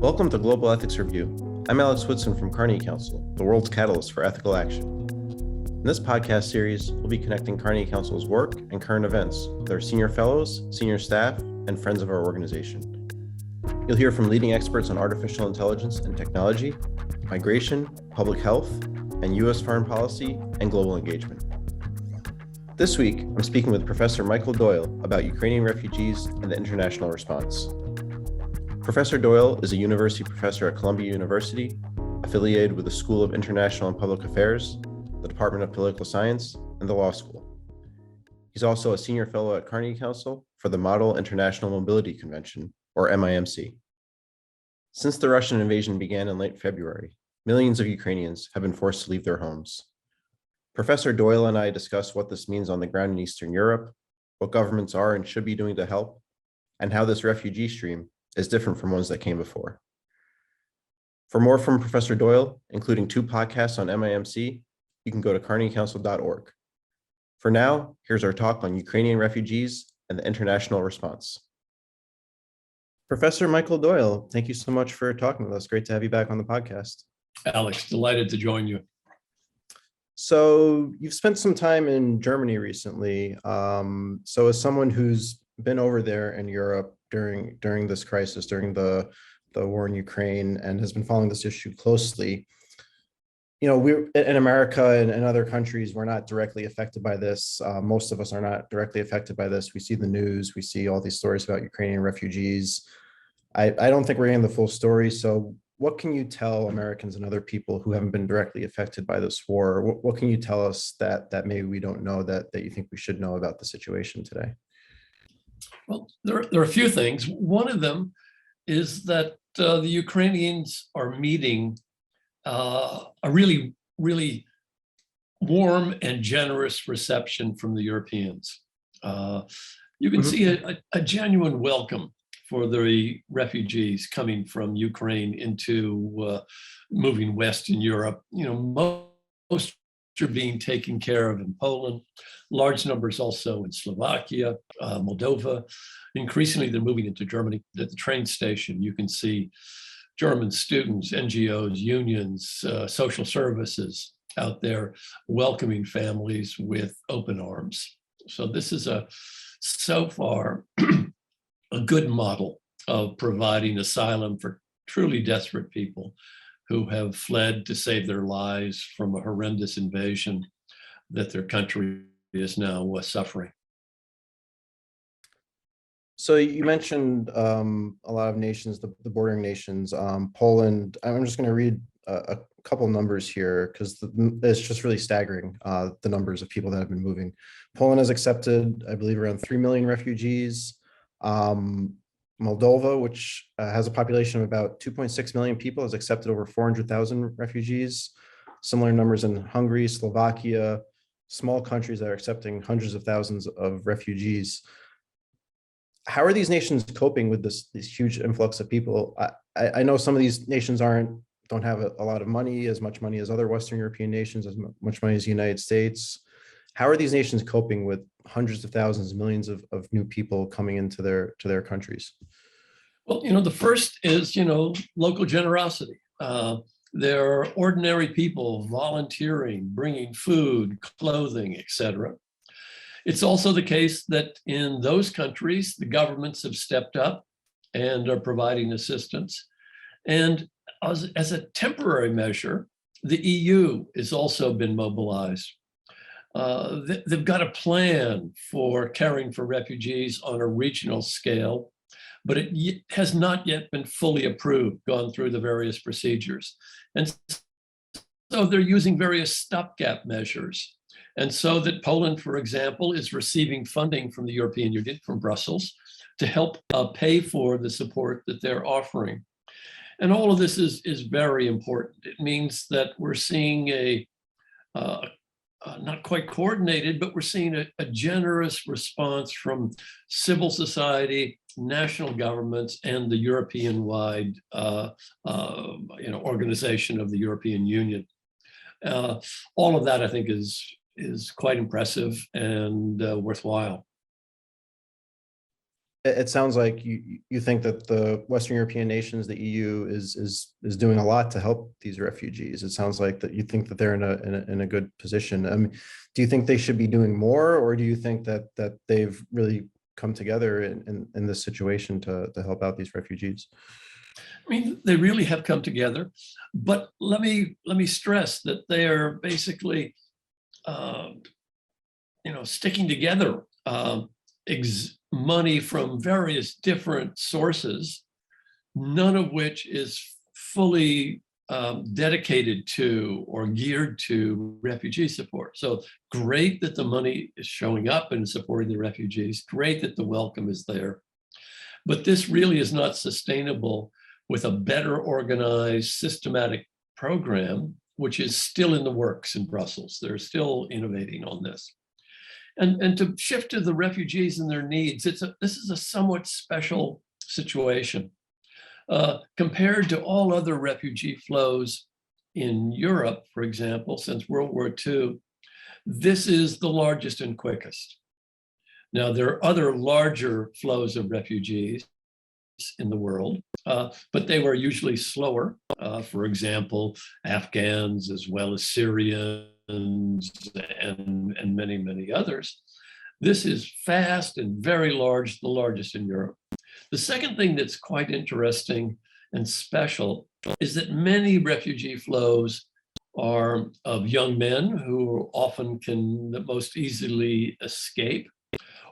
Welcome to Global Ethics Review. I'm Alex Woodson from Carnegie Council, the world's catalyst for ethical action. In this podcast series, we'll be connecting Carnegie Council's work and current events with our senior fellows, senior staff, and friends of our organization. You'll hear from leading experts on artificial intelligence and technology, migration, public health, and U.S. foreign policy and global engagement. This week, I'm speaking with Professor Michael Doyle about Ukrainian refugees and the international response. Professor Doyle is a university professor at Columbia University, affiliated with the School of International and Public Affairs, the Department of Political Science, and the Law School. He's also a senior fellow at Carnegie Council for the Model International Mobility Convention, or MIMC. Since the Russian invasion began in late February, millions of Ukrainians have been forced to leave their homes. Professor Doyle and I discuss what this means on the ground in Eastern Europe, what governments are and should be doing to help, and how this refugee stream is different from ones that came before. For more from Professor Doyle, including 2 podcasts on MIMC, you can go to carnegiecouncil.org. For now, here's our talk on Ukrainian refugees and the international response. Professor Michael Doyle, thank you so much for talking with us. Great to have you back on the podcast. Alex, delighted to join you. So you've spent some time in Germany recently. So as someone who's been over there in Europe during this crisis, during the war in Ukraine, and has been following this issue closely, you know, we're in America and other countries, we're not directly affected by this. Most of us are not directly affected by this. We see the news, we see all these stories about Ukrainian refugees. I don't think we're getting the full story. So what can you tell Americans and other people who haven't been directly affected by this war? What can you tell us that maybe we don't know that you think we should know about the situation today? Well, there are a few things. One of them is that the Ukrainians are meeting a really, really warm and generous reception from the Europeans. You can see a genuine welcome for the refugees coming from Ukraine into moving west in Europe. You know, most are being taken care of in Poland, large numbers also in Slovakia, Moldova. Increasingly, they're moving into Germany. At the train station, you can see German students, NGOs, unions, social services out there welcoming families with open arms. So this is so far a good model of providing asylum for truly desperate people who have fled to save their lives from a horrendous invasion that their country is now suffering. So you mentioned a lot of nations, the bordering nations, Poland. I'm just going to read a couple numbers here because it's just really staggering, the numbers of people that have been moving. Poland has accepted, I believe, around 3 million refugees. Moldova, which has a population of about 2.6 million people, has accepted over 400,000 refugees. Similar numbers in Hungary, Slovakia, small countries that are accepting hundreds of thousands of refugees. How are these nations coping with this huge influx of people? I know some of these nations don't have a lot of money, as much money as other Western European nations, as much money as the United States. How are these nations coping with hundreds of thousands, millions of new people coming into their countries? Well, you know, the first is, local generosity. There are ordinary people volunteering, bringing food, clothing, etc. It's also the case that in those countries, the governments have stepped up and are providing assistance. And as a temporary measure, the EU has also been mobilized. They've got a plan for caring for refugees on a regional scale, but it has not yet been fully approved, gone through the various procedures. And so they're using various stopgap measures. And so that Poland, for example, is receiving funding from the European Union, from Brussels, to help pay for the support that they're offering. And all of this is very important. It means that we're seeing not quite coordinated, but we're seeing a generous response from civil society, national governments, and the European-wide organization of the European Union. All of that, I think, is quite impressive and worthwhile. it sounds like you think that the Western European nations, the EU, is doing a lot to help these refugees. It sounds like that you think that they're in a good position. Do you think they should be doing more, or do you think that they've really come together in this situation to help out these refugees? I mean, they really have come together, but let me stress that they are basically, sticking together money from various different sources, none of which is fully dedicated to or geared to refugee support. So great that the money is showing up and supporting the refugees. Great that the welcome is there. But this really is not sustainable with a better organized, systematic program, which is still in the works in Brussels. They're still innovating on this. And to shift to the refugees and their needs, this is a somewhat special situation. Compared to all other refugee flows in Europe, for example, since World War II, this is the largest and quickest. Now, there are other larger flows of refugees in the world, but they were usually slower. For example, Afghans as well as Syrians and many, many others. This is fast and very large, the largest in Europe. The second thing that's quite interesting and special is that many refugee flows are of young men who often can most easily escape,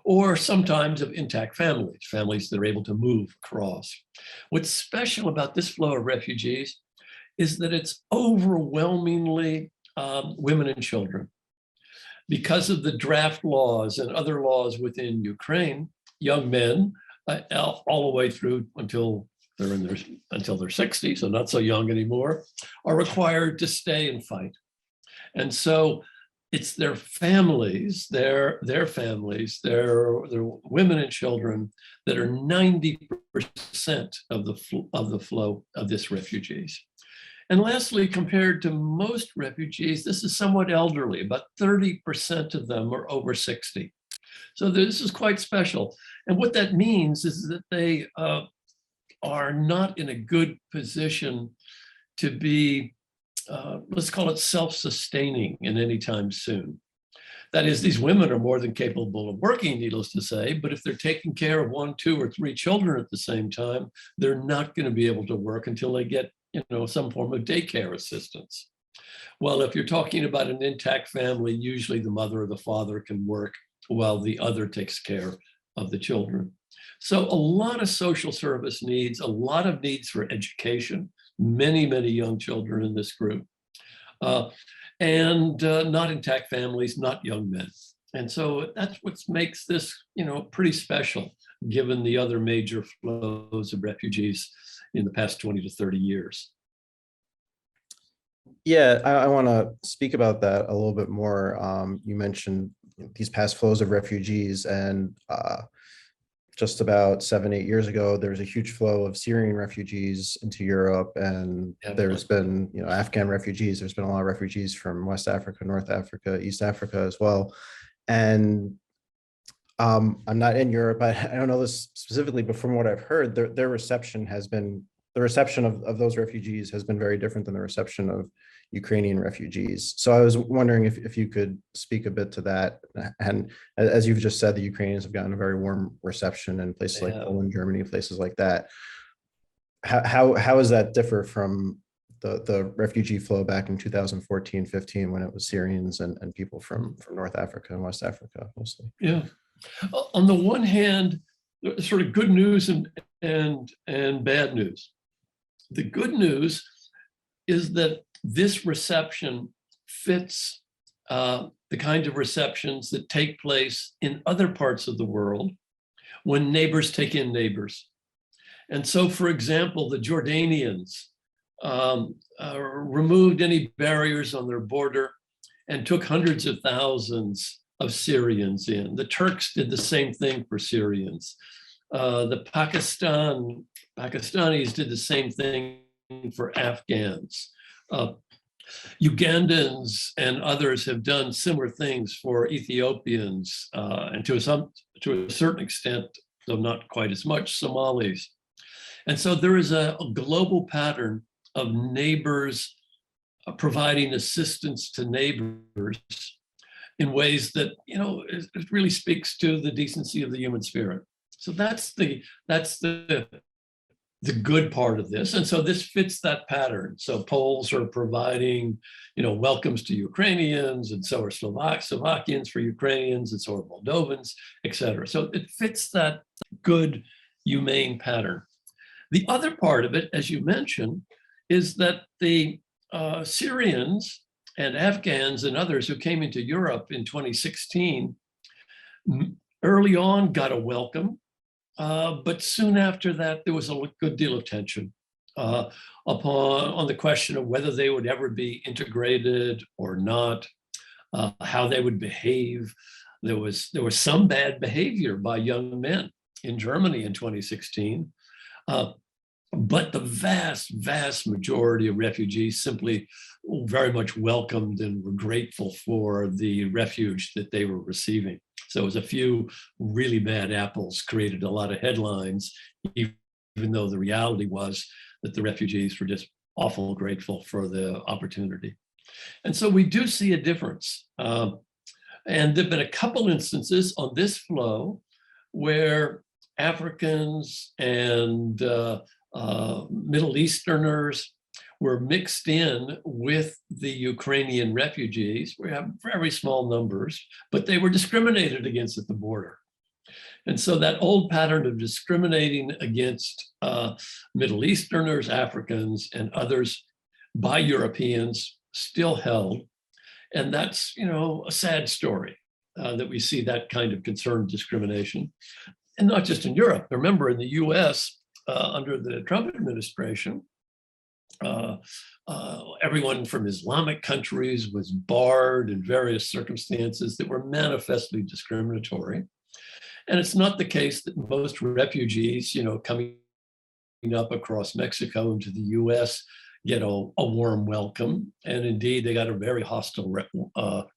or sometimes of intact families that are able to move across. What's special about this flow of refugees is that it's overwhelmingly women and children. Because of the draft laws and other laws within Ukraine, young men, all the way through until they're 60, so not so young anymore, are required to stay and fight. And so it's their families, their women and children that are 90% of the flow of this refugees. And lastly, compared to most refugees, this is somewhat elderly. About 30% of them are over 60. So this is quite special. And what that means is that they are not in a good position to be, let's call it self-sustaining in any time soon. That is, these women are more than capable of working, needless to say, but if they're taking care of 1, 2, or 3 children at the same time, they're not going to be able to work until they get some form of daycare assistance. Well, if you're talking about an intact family, usually the mother or the father can work while the other takes care of the children. So a lot of social service needs, a lot of needs for education, many, many young children in this group, and not intact families, not young men. And so that's what makes this, pretty special, given the other major flows of refugees in the past 20 to 30 years. Yeah, I want to speak about that a little bit more. You mentioned these past flows of refugees, and just about 7-8 years ago, there was a huge flow of Syrian refugees into Europe, and there's been, Afghan refugees. There's been a lot of refugees from West Africa, North Africa, East Africa as well. And I'm not in Europe. I don't know this specifically, but from what I've heard, their reception has been, the reception of those refugees has been very different than the reception of Ukrainian refugees. So I was wondering if you could speak a bit to that. And as you've just said, the Ukrainians have gotten a very warm reception in places like Poland, Germany, places like that. How does that differ from the refugee flow back in 2014, 15, when it was Syrians and people from North Africa and West Africa mostly? Yeah. On the one hand, sort of good news and bad news. The good news is that this reception fits the kind of receptions that take place in other parts of the world when neighbors take in neighbors. And so, for example, the Jordanians removed any barriers on their border and took hundreds of thousands of Syrians in. The Turks did the same thing for Syrians. The Pakistanis did the same thing for Afghans. Ugandans and others have done similar things for Ethiopians, and to a certain extent though not quite as much, Somalis. And so there is a global pattern of neighbors providing assistance to neighbors in ways that, it really speaks to the decency of the human spirit. So that's the good part of this. And so this fits that pattern. So Poles are providing, welcomes to Ukrainians, and so are Slovakians for Ukrainians, and so are Moldovans, et cetera. So it fits that good, humane pattern. The other part of it, as you mentioned, is that the Syrians and Afghans and others who came into Europe in 2016 early on got a welcome, but soon after that there was a good deal of tension on the question of whether they would ever be integrated or not, how they would behave. There was some bad behavior by young men in Germany in 2016. But the vast majority of refugees simply very much welcomed and were grateful for the refuge that they were receiving. So it was a few really bad apples created a lot of headlines, even though the reality was that the refugees were just awful grateful for the opportunity. And so we do see a difference. And there've been a couple instances on this flow where Africans and Middle Easterners were mixed in with the Ukrainian refugees. We have very small numbers, but they were discriminated against at the border. And so that old pattern of discriminating against Middle Easterners, Africans, and others by Europeans still held. And that's, a sad story that we see that kind of concerned discrimination. And not just in Europe. Remember, in the US, under the Trump administration, everyone from Islamic countries was barred in various circumstances that were manifestly discriminatory. And it's not the case that most refugees, coming up across Mexico into the US get a warm welcome. And indeed, they got a very hostile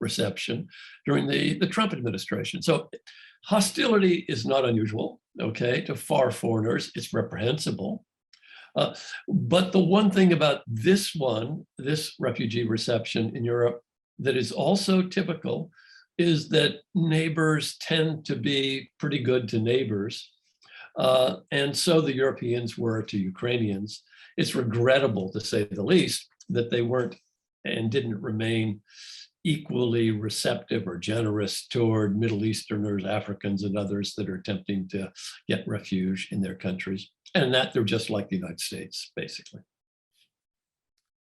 reception during the Trump administration. So hostility is not unusual, to far foreigners. It's reprehensible. But the one thing about this refugee reception in Europe that is also typical is that neighbors tend to be pretty good to neighbors. And so the Europeans were to Ukrainians. It's regrettable, to say the least, that they weren't and didn't remain equally receptive or generous toward Middle Easterners, Africans, and others that are attempting to get refuge in their countries, and that they're just like the United States, basically.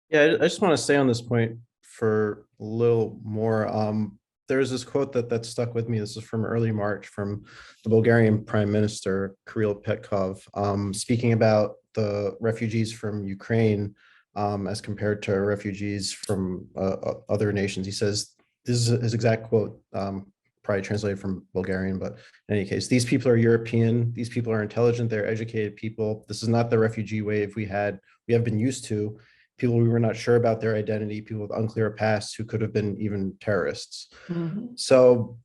Yeah, I just want to stay on this point for a little more. There's this quote that stuck with me. This is from early March from the Bulgarian Prime Minister, Kirill Petkov, speaking about the refugees from Ukraine as compared to refugees from other nations. He says, this is his exact quote, probably translated from Bulgarian, but in any case, these people are European. These people are intelligent. They're educated people. This is not the refugee wave we have been used to. People we were not sure about their identity, people with unclear pasts who could have been even terrorists. Mm-hmm. So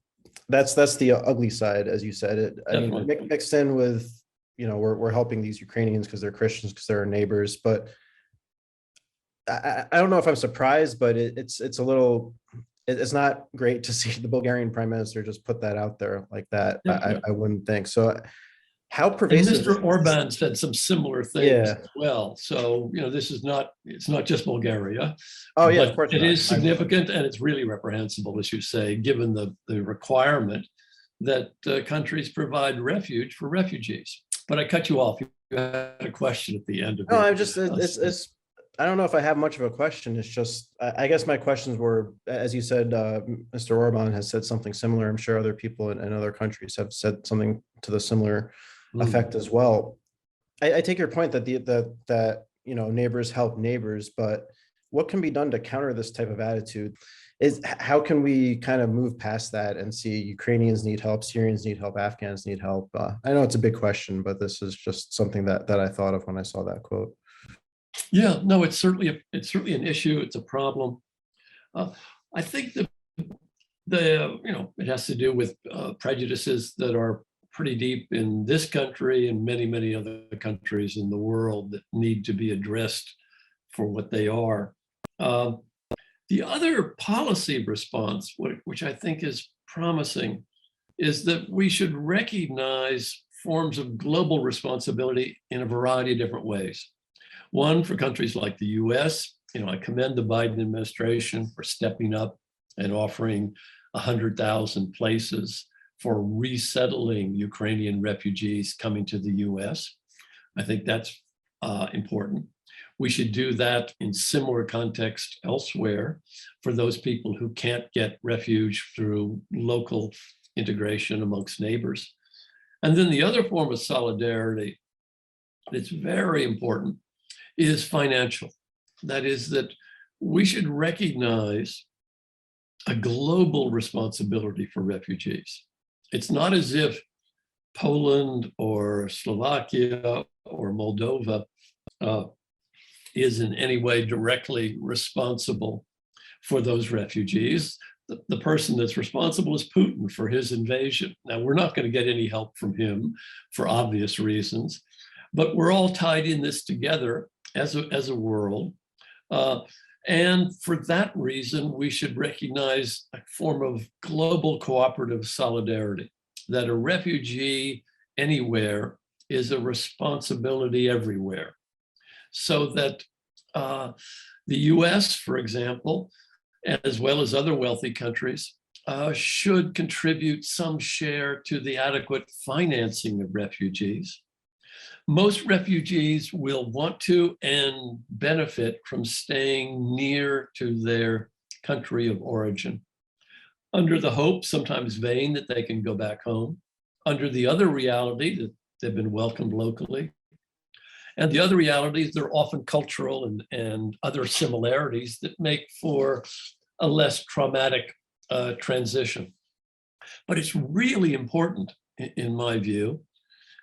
that's the ugly side, as you said. Mixed in with, we're helping these Ukrainians because they're Christians, because they're our neighbors. But I don't know if I'm surprised, but it's a little, it's not great to see the Bulgarian Prime Minister just put that out there like that. I wouldn't think so. How pervasive? And Mr. Orban said some similar things as well. So, it's not just Bulgaria. Oh, yeah, of course. It is significant and it's really reprehensible, as you say, given the requirement that countries provide refuge for refugees. But I cut you off. You had a question at the end of it. No, I'm just, I don't know if I have much of a question. It's just, I guess my questions were, as you said, Mr. Orban has said something similar. I'm sure other people in other countries have said something to the similar effect as well. I take your point that that neighbors help neighbors, but what can be done to counter this type of attitude? Is how can we kind of move past that and see Ukrainians need help, Syrians need help, Afghans need help? I know it's a big question, but this is just something that I thought of when I saw that quote. Yeah, no, it's certainly an issue. It's a problem. I think it has to do with prejudices that are pretty deep in this country and many, many other countries in the world that need to be addressed for what they are. The other policy response, which I think is promising, is that we should recognize forms of global responsibility in a variety of different ways. One, for countries like the US, I commend the Biden administration for stepping up and offering 100,000 places for resettling Ukrainian refugees coming to the US. I think that's important. We should do that in similar context elsewhere for those people who can't get refuge through local integration amongst neighbors. And then the other form of solidarity that's very important is financial. That is that we should recognize a global responsibility for refugees. It's not as if Poland or Slovakia or Moldova is in any way directly responsible for those refugees. The person that's responsible is Putin for his invasion. Now, we're not going to get any help from him for obvious reasons, but we're all tied in this together as a world. And for that reason, we should recognize a form of global cooperative solidarity, that a refugee anywhere is a responsibility everywhere. So that the US, for example, as well as other wealthy countries, should contribute some share to the adequate financing of refugees. Most refugees will want to and benefit from staying near to their country of origin, under the hope, sometimes vain, that they can go back home, under the other reality that they've been welcomed locally. And the other reality is there are often cultural and other similarities that make for a less traumatic transition. But it's really important, in my view,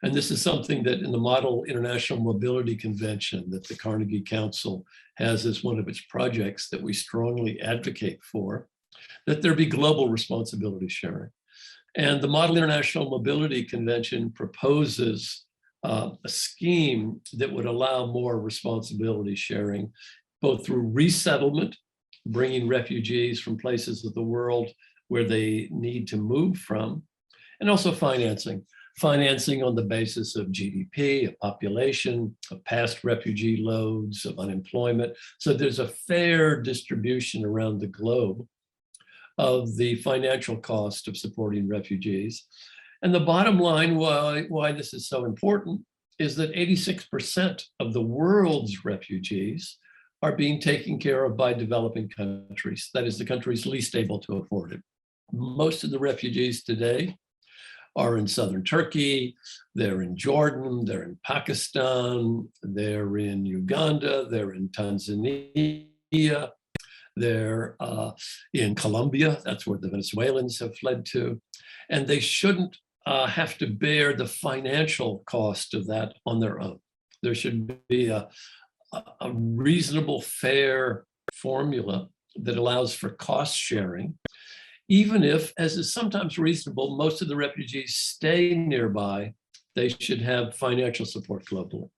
and this is something that in the Model International Mobility Convention that the Carnegie Council has as one of its projects that we strongly advocate for, that there be global responsibility sharing. And the Model International Mobility Convention proposes a scheme that would allow more responsibility sharing, both through resettlement, bringing refugees from places of the world where they need to move from, and also financing on the basis of GDP, of population, of past refugee loads, of unemployment. So there's a fair distribution around the globe of the financial cost of supporting refugees. And the bottom line why this is so important is that 86% of the world's refugees are being taken care of by developing countries. That is, the countries least able to afford it. Most of the refugees today are in southern Turkey, they're in Jordan, they're in Pakistan, they're in Uganda, they're in Tanzania, they're in Colombia, that's where the Venezuelans have fled to, and they shouldn't have to bear the financial cost of that on their own. There should be a reasonable, fair formula that allows for cost sharing, even if, as is sometimes reasonable, most of the refugees stay nearby, they should have financial support globally.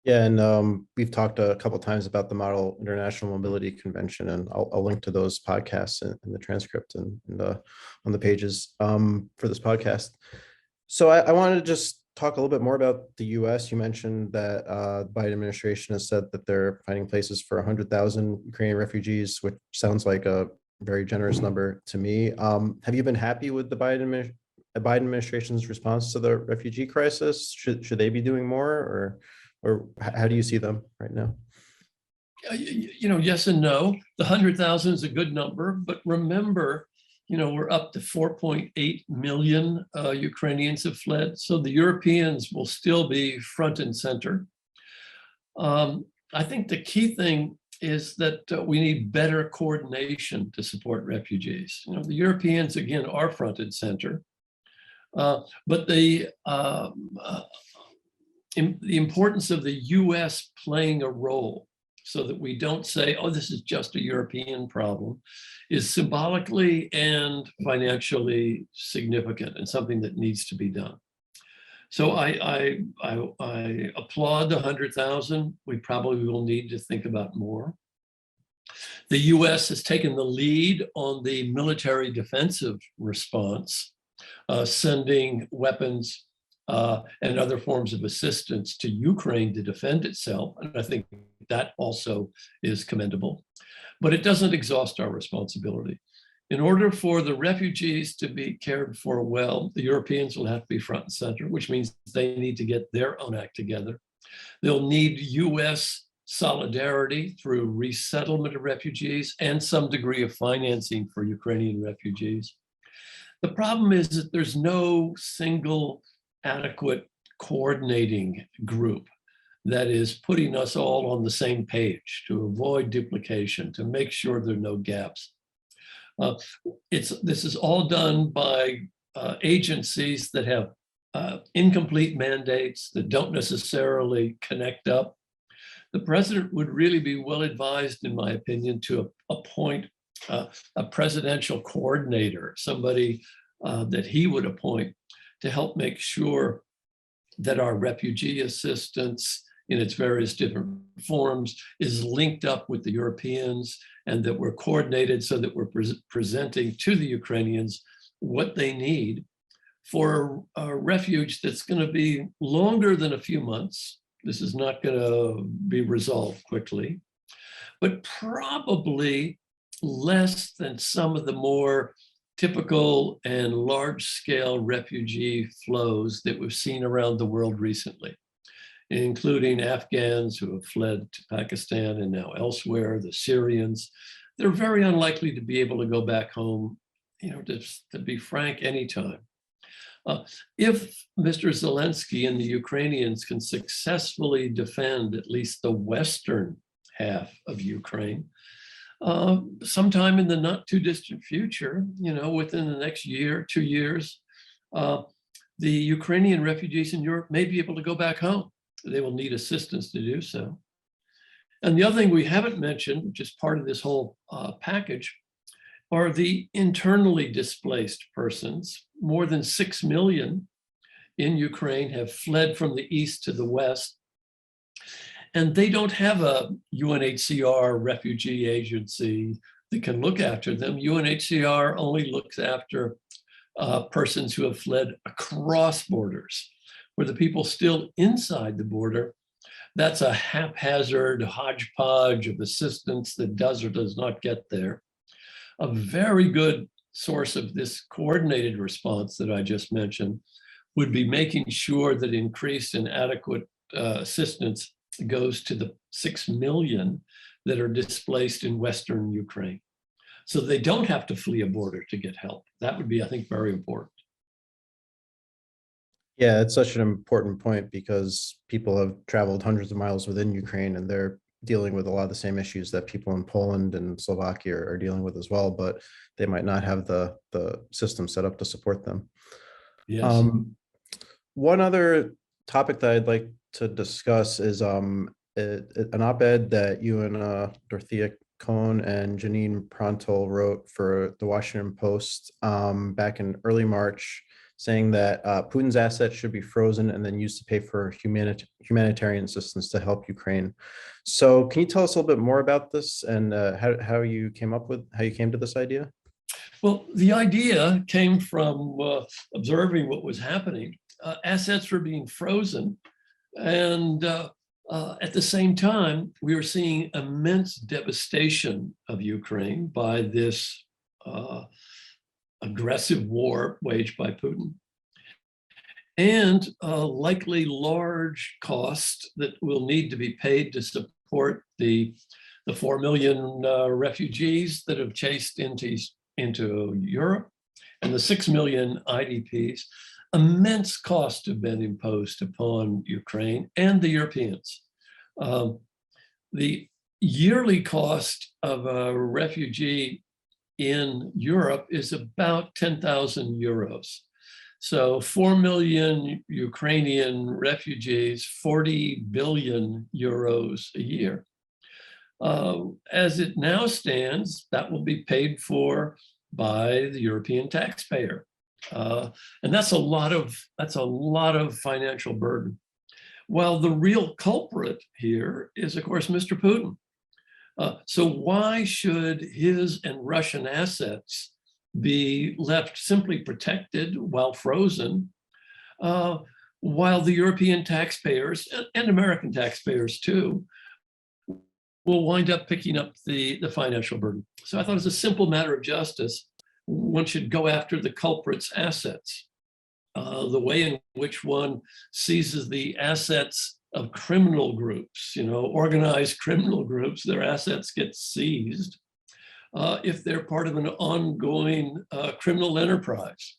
Yeah, and we've talked a couple of times about the Model International Mobility Convention, and I'll link to those podcasts in the transcript and on the pages for this podcast. So I wanted to just talk a little bit more about the U.S. You mentioned that the Biden administration has said that they're finding places for 100,000 Ukrainian refugees, which sounds like a very generous number to me. Have you been happy with the Biden administration's response to the refugee crisis? Should they be doing more, or how do you see them right now? Yes and no. The 100,000 is a good number, but remember, we're up to 4.8 million Ukrainians have fled. So the Europeans will still be front and center. I think the key thing is that we need better coordination to support refugees. The Europeans, again, are front and center, but the importance of the US playing a role so that we don't say, oh, this is just a European problem, is symbolically and financially significant and something that needs to be done. So I applaud the 100,000. We probably will need to think about more. The US has taken the lead on the military defensive response, sending weapons and other forms of assistance to Ukraine to defend itself. And I think that also is commendable. But it doesn't exhaust our responsibility. In order for the refugees to be cared for well, the Europeans will have to be front and center, which means they need to get their own act together. They'll need US solidarity through resettlement of refugees and some degree of financing for Ukrainian refugees. The problem is that there's no single adequate coordinating group that is putting us all on the same page to avoid duplication, to make sure there are no gaps. This is all done by agencies that have incomplete mandates that don't necessarily connect up. The president would really be well advised, in my opinion, to appoint a presidential coordinator, somebody that he would appoint to help make sure that our refugee assistance in its various different forms is linked up with the Europeans, and that we're coordinated so that we're presenting to the Ukrainians what they need for a refuge that's going to be longer than a few months. This is not going to be resolved quickly, but probably less than some of the more typical and large-scale refugee flows that we've seen around the world recently, including Afghans who have fled to Pakistan and now elsewhere, the Syrians. They're very unlikely to be able to go back home, to be frank, anytime. If Mr. Zelensky and the Ukrainians can successfully defend at least the western half of Ukraine, sometime in the not too distant future, within the next year, 2 years, the Ukrainian refugees in Europe may be able to go back home. They will need assistance to do so. And the other thing we haven't mentioned, which is part of this whole package, are the internally displaced persons. More than 6 million in Ukraine have fled from the east to the west. And they don't have a UNHCR refugee agency that can look after them. UNHCR only looks after persons who have fled across borders. For the people still inside the border, that's a haphazard hodgepodge of assistance that does or does not get there. A very good source of this coordinated response that I just mentioned would be making sure that increased and adequate assistance goes to the 6 million that are displaced in Western Ukraine, so they don't have to flee a border to get help. That would be, I think, very important. Yeah, it's such an important point because people have traveled hundreds of miles within Ukraine and they're dealing with a lot of the same issues that people in Poland and Slovakia are dealing with as well, but they might not have the system set up to support them. Yes. One other topic that I'd like to discuss is an op-ed that you and Dorothea Cohn and Janine Pronto wrote for the Washington Post back in early March, saying that Putin's assets should be frozen and then used to pay for humanitarian assistance to help Ukraine. So can you tell us a little bit more about this and how you came to this idea? Well, the idea came from observing what was happening. Assets were being frozen, and at the same time, we were seeing immense devastation of Ukraine by this aggressive war waged by Putin, and likely large cost that will need to be paid to support the 4 million refugees that have chased into Europe and the 6 million IDPs. Immense costs have been imposed upon Ukraine and the Europeans. The yearly cost of a refugee in Europe is about 10,000 euros. So 4 million Ukrainian refugees, 40 billion euros a year. As it now stands, that will be paid for by the European taxpayer. And that's a lot of financial burden. While the real culprit here is, of course, Mr. Putin. So why should his and Russian assets be left simply protected while frozen, while the European taxpayers and American taxpayers too will wind up picking up the financial burden? So I thought, as a simple matter of justice, one should go after the culprit's assets. The way in which one seizes the assets of criminal groups, organized criminal groups, their assets get seized if they're part of an ongoing criminal enterprise.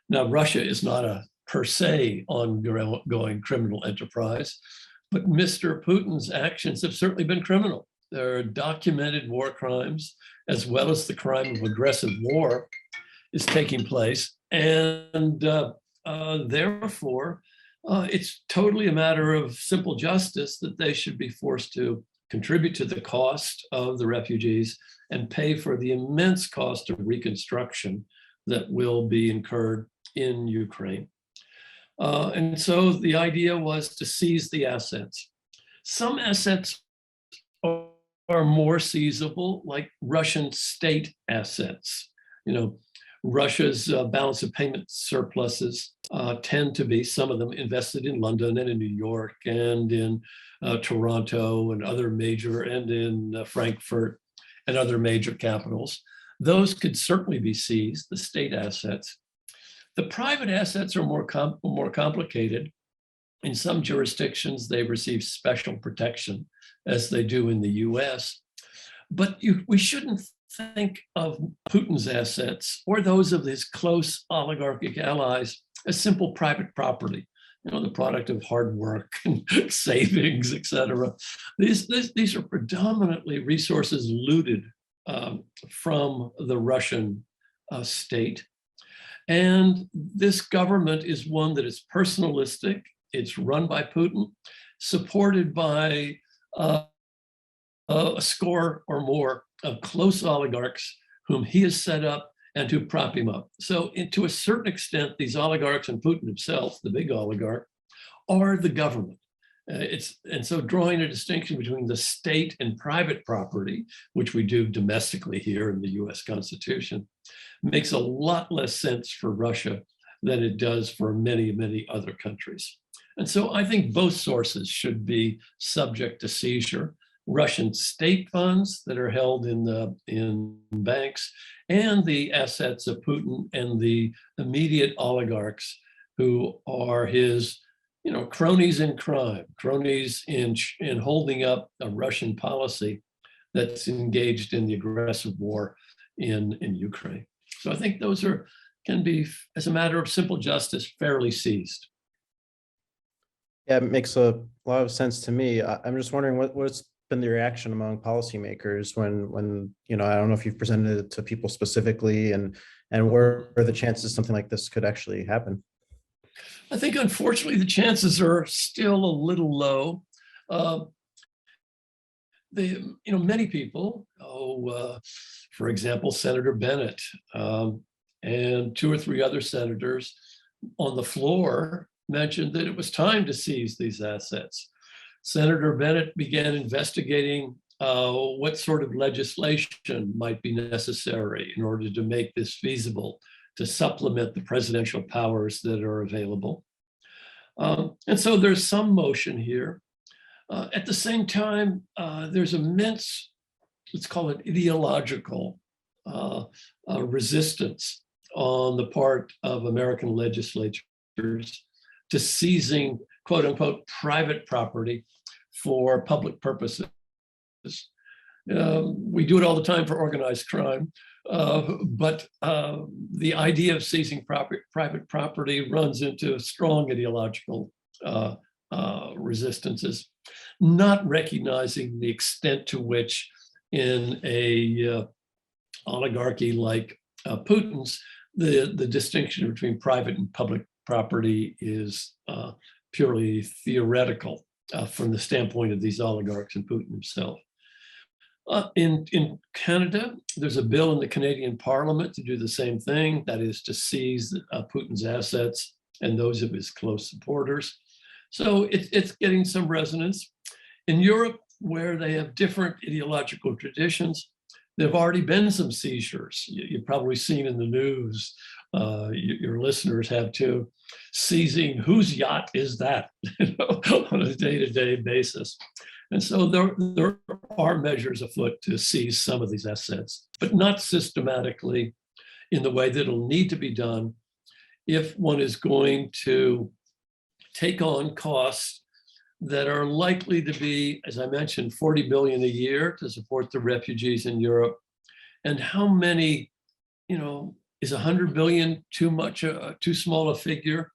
Now, Russia is not a per se ongoing criminal enterprise, but Mr. Putin's actions have certainly been criminal. There are documented war crimes, as well as the crime of aggressive war is taking place. And therefore, it's totally a matter of simple justice that they should be forced to contribute to the cost of the refugees and pay for the immense cost of reconstruction that will be incurred in Ukraine. And so the idea was to seize the assets. Some assets are more seizable, like Russian state assets. Russia's balance of payment surpluses tend to be, some of them, invested in London and in New York and in Toronto and other major, and in Frankfurt and other major capitals. Those could certainly be seized, the state assets. The private assets are more complicated. In some jurisdictions, they receive special protection, as they do in the US. But we shouldn't think of Putin's assets or those of his close oligarchic allies as simple private property, the product of hard work and savings, et cetera. These are predominantly resources looted from the Russian state. And this government is one that is personalistic. It's run by Putin, supported by a score or more of close oligarchs whom he has set up and who prop him up. So to a certain extent, these oligarchs and Putin himself, the big oligarch, are the government. And so drawing a distinction between the state and private property, which we do domestically here in the US Constitution, makes a lot less sense for Russia than it does for many, many other countries. And so I think both sources should be subject to seizure: Russian state funds that are held in banks, and the assets of Putin and the immediate oligarchs who are his cronies in crime, cronies in holding up a Russian policy that's engaged in the aggressive war in Ukraine. So I think those can be, as a matter of simple justice, fairly seized. Yeah, it makes a lot of sense to me. I'm just wondering what's been the reaction among policymakers when I don't know if you've presented it to people specifically, and where are the chances something like this could actually happen? I think, unfortunately, the chances are still a little low. Many people, for example, Senator Bennett and 2 or 3 other senators on the floor mentioned that it was time to seize these assets. Senator Bennett began investigating what sort of legislation might be necessary in order to make this feasible, to supplement the presidential powers that are available. And so there's some motion here. At the same time, there's immense, let's call it ideological resistance on the part of American legislatures to seizing, quote unquote, private property for public purposes. We do it all the time for organized crime, but the idea of seizing private property runs into strong ideological resistances, not recognizing the extent to which in a oligarchy like Putin's, the distinction between private and public property is purely theoretical from the standpoint of these oligarchs and Putin himself. In Canada, there's a bill in the Canadian Parliament to do the same thing, that is to seize Putin's assets and those of his close supporters. So it's getting some resonance. In Europe, where they have different ideological traditions, there have already been some seizures. You've probably seen in the news, your listeners have too, seizing whose yacht is that on a day-to-day basis. And so there are measures afoot to seize some of these assets, but not systematically in the way that it'll need to be done if one is going to take on costs that are likely to be, as I mentioned, 40 billion a year to support the refugees in Europe. And how many, is 100 billion too much, too small a figure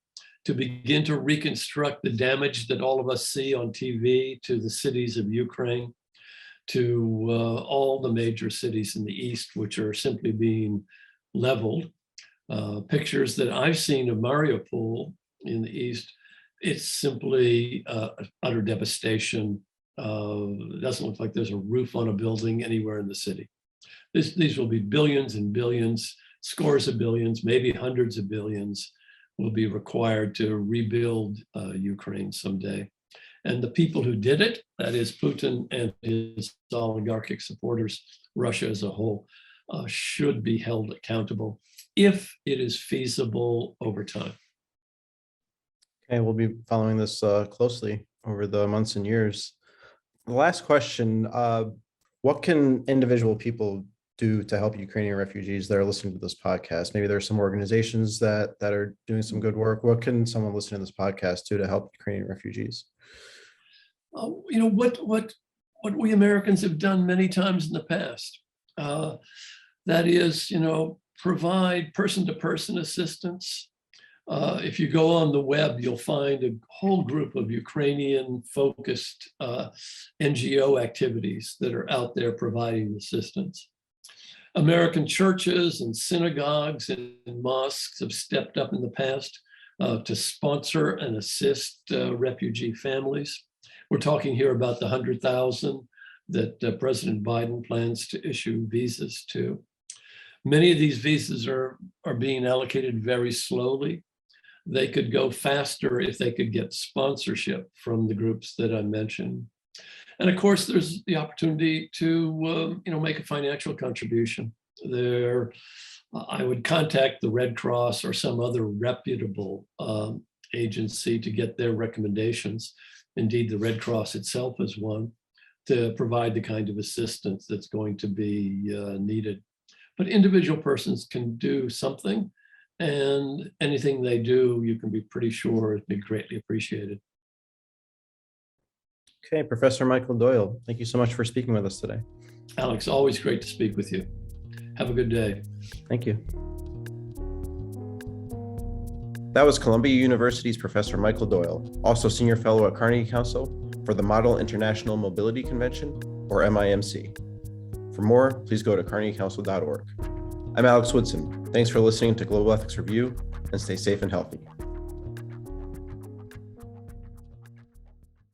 to begin to reconstruct the damage that all of us see on TV to the cities of Ukraine, to all the major cities in the East, which are simply being leveled. Pictures that I've seen of Mariupol in the East, it's simply utter devastation. It doesn't look like there's a roof on a building anywhere in the city. These will be billions and billions, scores of billions, maybe hundreds of billions will be required to rebuild Ukraine someday. And the people who did it, that is Putin and his oligarchic supporters, Russia as a whole, should be held accountable if it is feasible over time. Okay, we'll be following this closely over the months and years. The last question, what can individual people do to help Ukrainian refugees that are listening to this podcast? Maybe there's some organizations that are doing some good work. What can someone listening to this podcast do to help Ukrainian refugees? What we Americans have done many times in the past, that is, provide person-to-person assistance. If you go on the web, you'll find a whole group of Ukrainian-focused NGO activities that are out there providing assistance. American churches and synagogues and mosques have stepped up in the past to sponsor and assist refugee families. We're talking here about the 100,000 that President Biden plans to issue visas to. Many of these visas are being allocated very slowly. They could go faster if they could get sponsorship from the groups that I mentioned. And of course, there's the opportunity to make a financial contribution. I would contact the Red Cross or some other reputable agency to get their recommendations. Indeed, the Red Cross itself is one, to provide the kind of assistance that's going to be needed. But individual persons can do something, and anything they do, you can be pretty sure it'd be greatly appreciated. Okay, Professor Michael Doyle, thank you so much for speaking with us today. Alex, always great to speak with you. Have a good day. Thank you. That was Columbia University's Professor Michael Doyle, also Senior Fellow at Carnegie Council for the Model International Mobility Convention, or MIMC. For more, please go to carnegiecouncil.org. I'm Alex Woodson. Thanks for listening to Global Ethics Review, and stay safe and healthy.